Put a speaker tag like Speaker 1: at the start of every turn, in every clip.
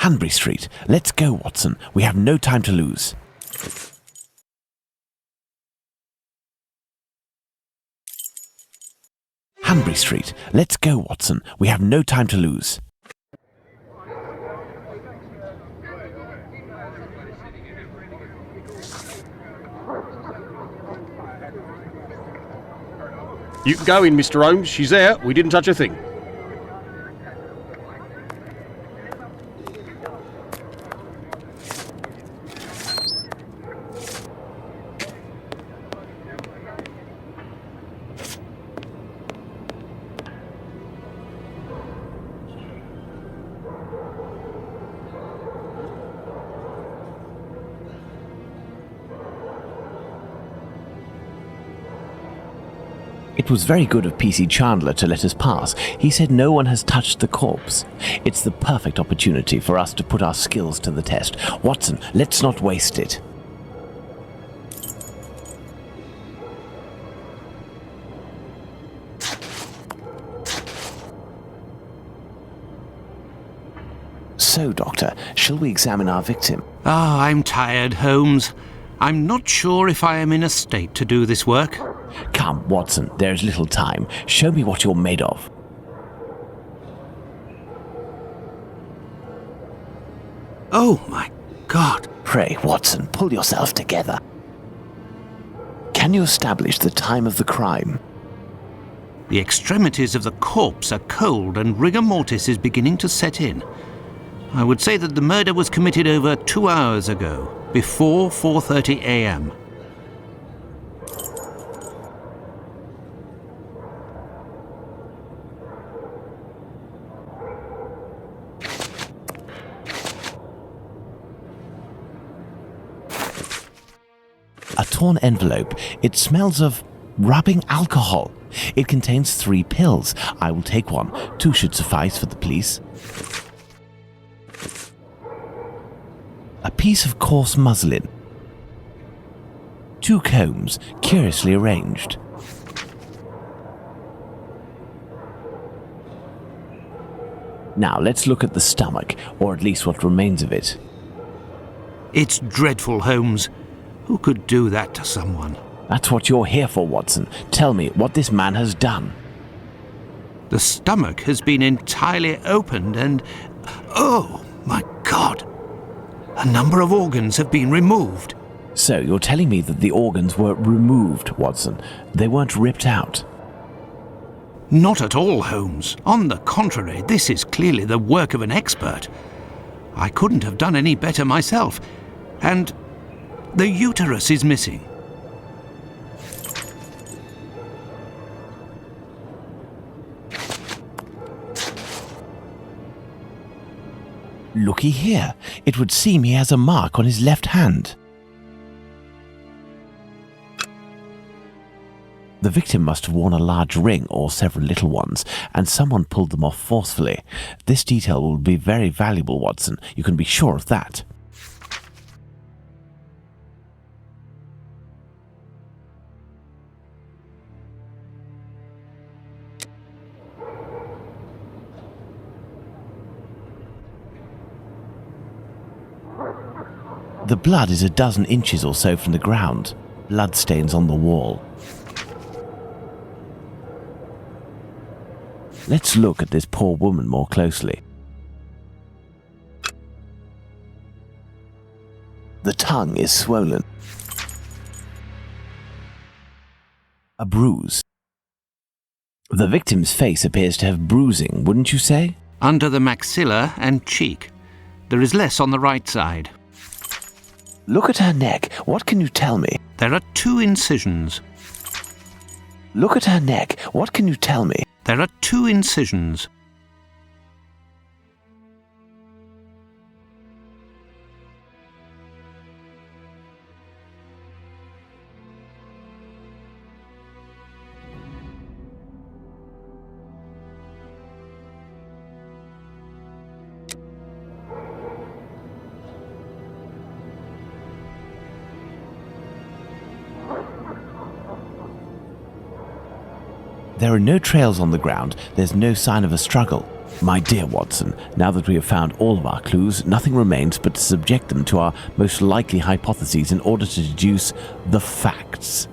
Speaker 1: Hanbury Street. Let's go, Watson. We have no time to lose. Hanbury Street. Let's go, Watson. We have no time to lose.
Speaker 2: You can go in, Mr. Holmes. She's there. We didn't touch a thing.
Speaker 1: It was very good of P.C. Chandler to let us pass. He said no one has touched the corpse. It's the perfect opportunity for us to put our skills to the test. Watson, let's not waste it. So, Doctor, shall we examine our victim?
Speaker 3: I'm tired, Holmes. I'm not sure if I am in a state to do this work.
Speaker 1: Come, Watson, there is little time. Show me what you're made of.
Speaker 3: Oh, my God.
Speaker 1: Pray, Watson, pull yourself together. Can you establish the time of the crime?
Speaker 3: The extremities of the corpse are cold and rigor mortis is beginning to set in. I would say that the murder was committed over 2 hours ago, before 4:30 a.m.
Speaker 1: A torn envelope. It smells of rubbing alcohol. It contains 3 pills. I will take one. 2 should suffice for the police. A piece of coarse muslin. 2 combs, curiously arranged. Now let's look at the stomach, or at least what remains of it.
Speaker 3: It's dreadful, Holmes. Who could do that to someone?
Speaker 1: That's what you're here for, Watson. Tell me what this man has done.
Speaker 3: The stomach has been entirely opened and... oh, my God! A number of organs have been removed.
Speaker 1: So you're telling me that the organs were removed, Watson. They weren't ripped out.
Speaker 3: Not at all, Holmes. On the contrary, this is clearly the work of an expert. I couldn't have done any better myself. And the uterus is missing.
Speaker 1: Looky here. It would seem he has a mark on his left hand. The victim must have worn a large ring or several little ones, and someone pulled them off forcefully. This detail will be very valuable, Watson. You can be sure of that. The blood is a dozen inches or so from the ground. Blood stains on the wall. Let's look at this poor woman more closely. The tongue is swollen. A bruise. The victim's face appears to have bruising, wouldn't you say?
Speaker 3: Under the maxilla and cheek. There is less on the right side.
Speaker 1: Look at her neck. What can you tell me?
Speaker 3: There are 2 incisions.
Speaker 1: Look at her neck. What can you tell me?
Speaker 3: There are 2 incisions.
Speaker 1: There are no trails on the ground. There's no sign of a struggle. My dear Watson, now that we have found all of our clues, nothing remains but to subject them to our most likely hypotheses in order to deduce the facts.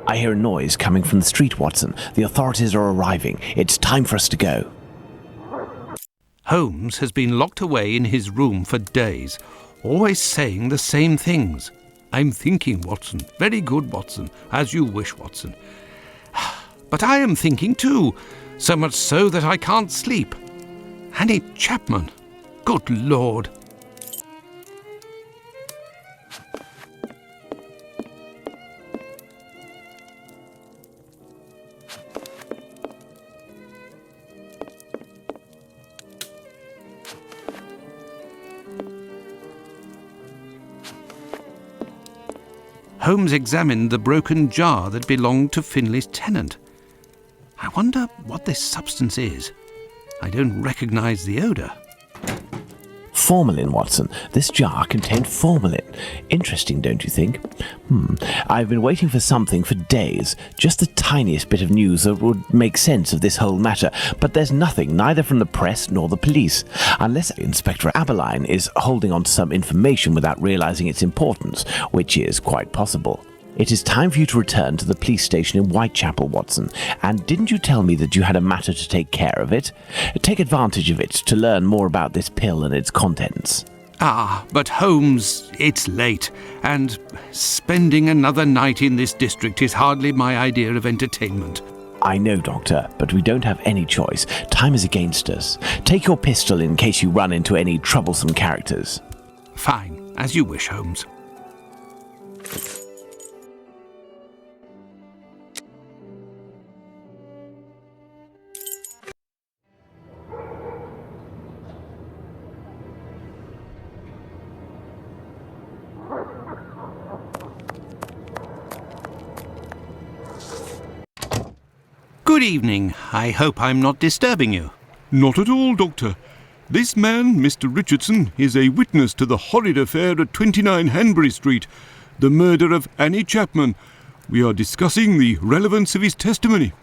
Speaker 1: I hear a noise coming from the street, Watson. The authorities are arriving. It's time for us to go.
Speaker 3: Holmes has been locked away in his room for days, always saying the same things. I'm thinking, Watson. Very good, Watson. As you wish, Watson. But I am thinking too, so much so that I can't sleep. Annie Chapman. Good Lord. Holmes examined the broken jar that belonged to Finley's tenant. I wonder what this substance is. I don't recognise the odour.
Speaker 1: Formalin, Watson. This jar contained formalin. Interesting, don't you think? I've been waiting for something for days. Just the tiniest bit of news that would make sense of this whole matter. But there's nothing, neither from the press nor the police. Unless Inspector Aberline is holding on to some information without realising its importance, which is quite possible. It is time for you to return to the police station in Whitechapel, Watson. And didn't you tell me that you had a matter to take care of it? Take advantage of it to learn more about this pill and its contents.
Speaker 3: Ah, but Holmes, it's late, and spending another night in this district is hardly my idea of entertainment.
Speaker 1: I know, Doctor, but we don't have any choice. Time is against us. Take your pistol in case you run into any troublesome characters.
Speaker 3: Fine, as you wish, Holmes. Good evening. I hope I'm not disturbing you.
Speaker 4: Not at all, Doctor. This man, Mr. Richardson, is a witness to the horrid affair at 29 Hanbury Street, the murder of Annie Chapman. We are discussing the relevance of his testimony.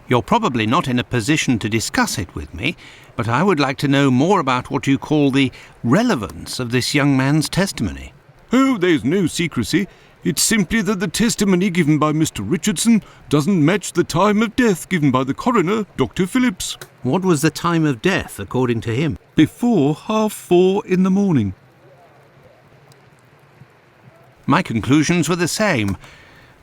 Speaker 3: You're probably not in a position to discuss it with me, but I would like to know more about what you call the relevance of this young man's testimony.
Speaker 4: Oh, there's no secrecy. It's simply that the testimony given by Mr. Richardson doesn't match the time of death given by the coroner, Dr. Phillips.
Speaker 3: What was the time of death, according to him?
Speaker 4: Before 4:30 in the morning.
Speaker 3: My conclusions were the same.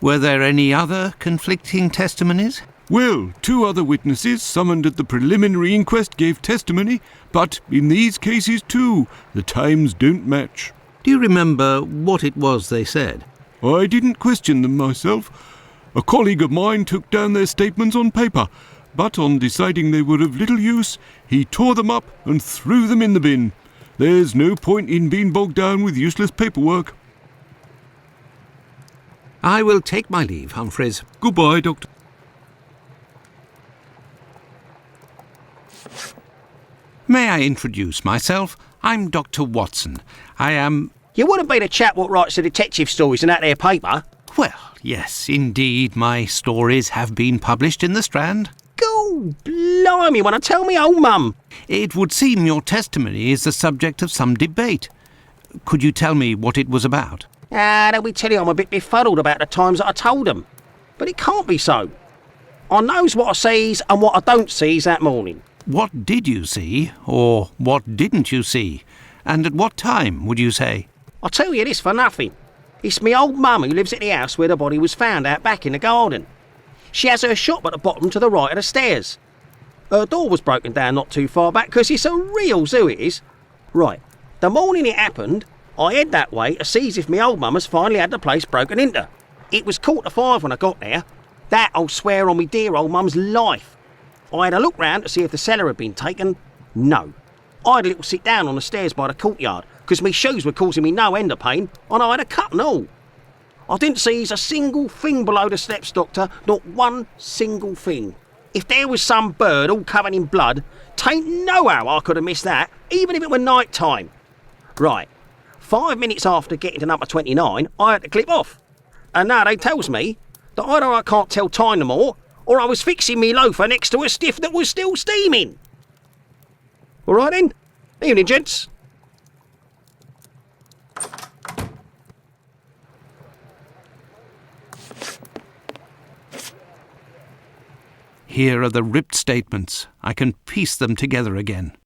Speaker 3: Were there any other conflicting testimonies?
Speaker 4: Well, 2 other witnesses summoned at the preliminary inquest gave testimony, but in these cases too, the times don't match.
Speaker 3: Do you remember what it was they said?
Speaker 4: I didn't question them myself. A colleague of mine took down their statements on paper, but on deciding they were of little use, he tore them up and threw them in the bin. There's no point in being bogged down with useless paperwork.
Speaker 3: I will take my leave, Humphreys.
Speaker 4: Goodbye, Doctor.
Speaker 3: May I introduce myself? I'm Dr. Watson. I am...
Speaker 2: You wouldn't be the chap what writes the detective stories in that there paper?
Speaker 3: Well, yes, indeed, my stories have been published in the Strand.
Speaker 2: Go blimey, wanna tell me old mum?
Speaker 3: It would seem your testimony is the subject of some debate. Could you tell me what it was about?
Speaker 2: They'll be telling I'm a bit befuddled about the times that I told them. But it can't be so. I knows what I sees and what I don't sees that morning.
Speaker 3: What did you see, or what didn't you see? And at what time, would you say?
Speaker 2: I'll tell you this for nothing. It's me old mum who lives at the house where the body was found out back in the garden. She has her shop at the bottom to the right of the stairs. Her door was broken down not too far back because it's a real zoo it is. Right, the morning it happened, I head that way to see if me old mum has finally had the place broken into. It was 4:45 when I got there. That I'll swear on me dear old mum's life. I had a look round to see if the cellar had been taken. No. I had a little sit down on the stairs by the courtyard because me shoes were causing me no end of pain and I had a cut and all. I didn't see a single thing below the steps, Doctor, not one single thing. If there was some bird all covered in blood, tain't no how I could have missed that, even if it were night time. Right, 5 minutes after getting to number 29, I had to clip off. And now they tells me that either I can't tell time no more, or I was fixing me loafer next to a stiff that was still steaming. All right then. Evening, gents.
Speaker 3: Here are the ripped statements. I can piece them together again.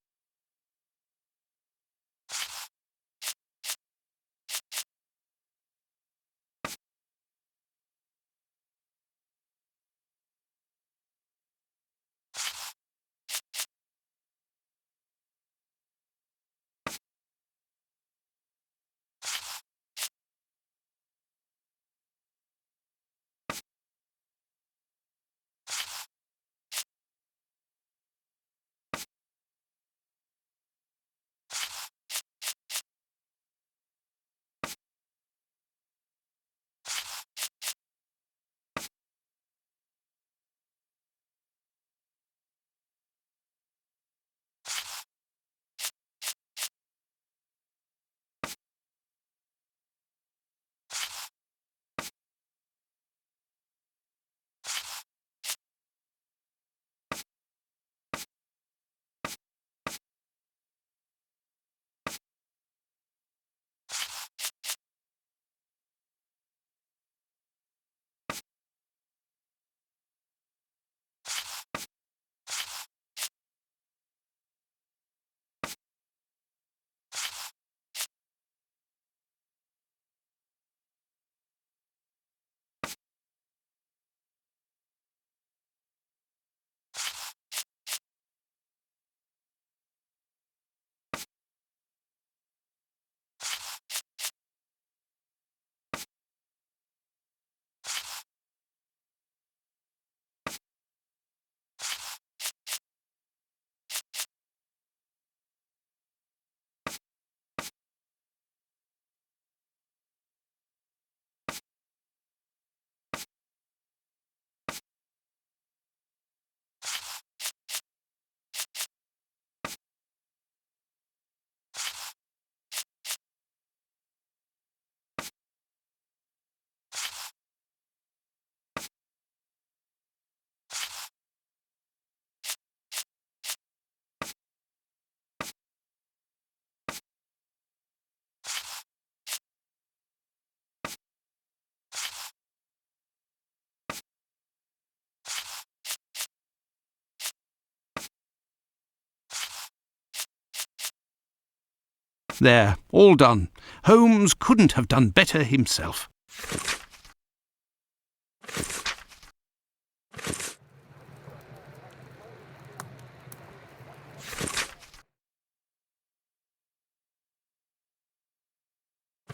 Speaker 3: There, all done. Holmes couldn't have done better himself.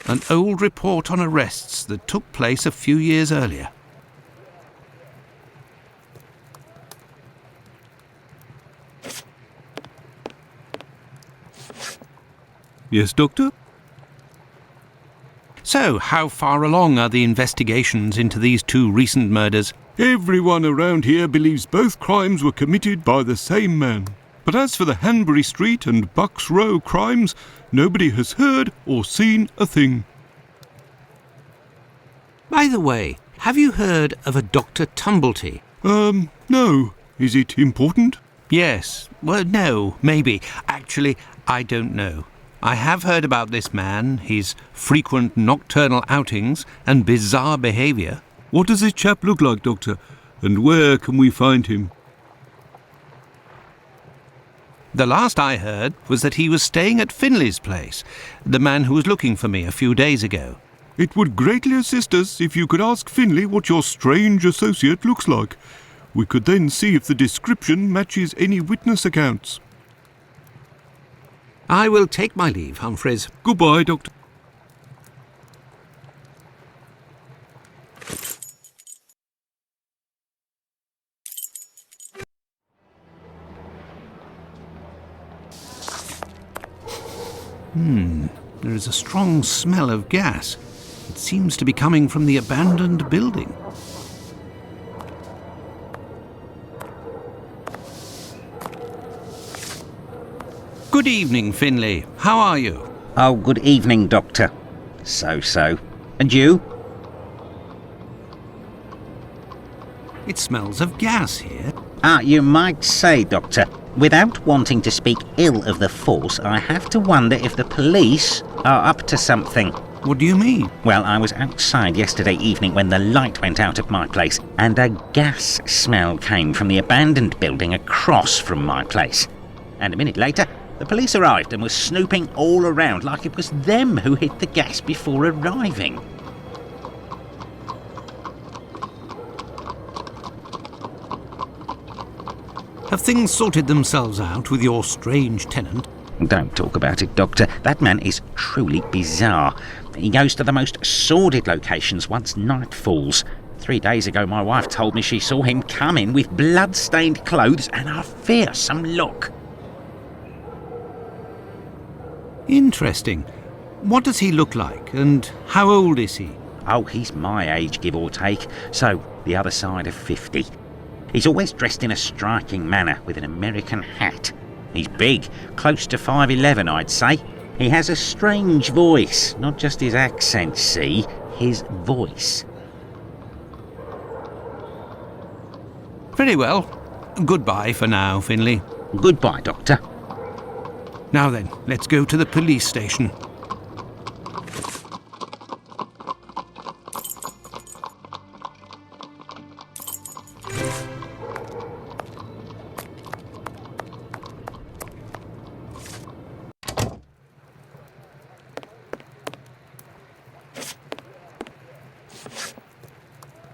Speaker 3: An old report on arrests that took place a few years earlier.
Speaker 4: Yes, Doctor?
Speaker 3: So, how far along are the investigations into these two recent murders?
Speaker 4: Everyone around here believes both crimes were committed by the same man. But as for the Hanbury Street and Bucks Row crimes, nobody has heard or seen a thing.
Speaker 3: By the way, have you heard of a Dr. Tumblety?
Speaker 4: No. Is it important?
Speaker 3: Yes. Well, no, maybe. Actually, I don't know. I have heard about this man, his frequent nocturnal outings and bizarre behaviour.
Speaker 4: What does this chap look like, Doctor? And where can we find him?
Speaker 3: The last I heard was that he was staying at Finley's place, the man who was looking for me a few days ago.
Speaker 4: It would greatly assist us if you could ask Finley what your strange associate looks like. We could then see if the description matches any witness accounts.
Speaker 3: I will take my leave, Humphreys.
Speaker 4: Goodbye, Doctor.
Speaker 3: There is a strong smell of gas. It seems to be coming from the abandoned building. Good evening, Finley. How are you?
Speaker 5: Oh, good evening, Doctor. So. And you?
Speaker 3: It smells of gas here.
Speaker 5: You might say, Doctor. Without wanting to speak ill of the force, I have to wonder if the police are up to something.
Speaker 3: What do you mean?
Speaker 5: Well, I was outside yesterday evening when the light went out at my place, and a gas smell came from the abandoned building across from my place. And a minute later, the police arrived and were snooping all around like it was them who hit the gas before arriving.
Speaker 3: Have things sorted themselves out with your strange tenant?
Speaker 5: Don't talk about it, Doctor. That man is truly bizarre. He goes to the most sordid locations once night falls. 3 days ago, my wife told me she saw him come in with blood-stained clothes and a fearsome look.
Speaker 3: Interesting. What does he look like, and how old is he?
Speaker 5: Oh, he's my age, give or take, so the other side of 50. He's always dressed in a striking manner with an American hat. He's big, close to 5'11", I'd say. He has a strange voice, not just his accent, see, his voice.
Speaker 3: Very well. Goodbye for now, Finley.
Speaker 5: Goodbye, Doctor.
Speaker 3: Now then, let's go to the police station.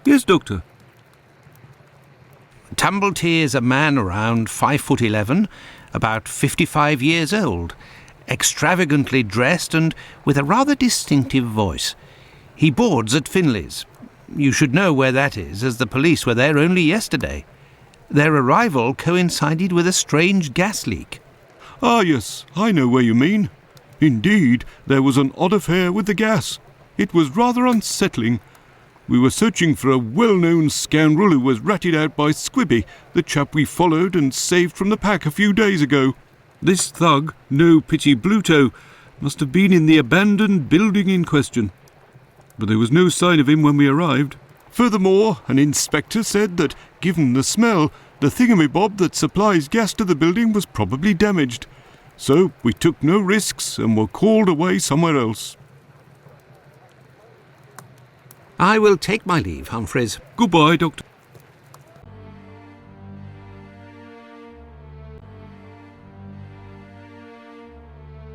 Speaker 4: Yes, Doctor.
Speaker 3: Tumblety is a man around 5'11", about 55 years old, extravagantly dressed and with a rather distinctive voice. He boards at Finley's. You should know where that is, as the police were there only yesterday. Their arrival coincided with a strange gas leak.
Speaker 4: Ah, yes, I know where you mean. Indeed, there was an odd affair with the gas. It was rather unsettling. We were searching for a well-known scoundrel who was ratted out by Squibby, the chap we followed and saved from the pack a few days ago. This thug, no pity Bluto, must have been in the abandoned building in question. But there was no sign of him when we arrived. Furthermore, an inspector said that, given the smell, the thingamabob that supplies gas to the building was probably damaged. So we took no risks and were called away somewhere else.
Speaker 3: I will take my leave, Humphreys.
Speaker 4: Goodbye, Doctor.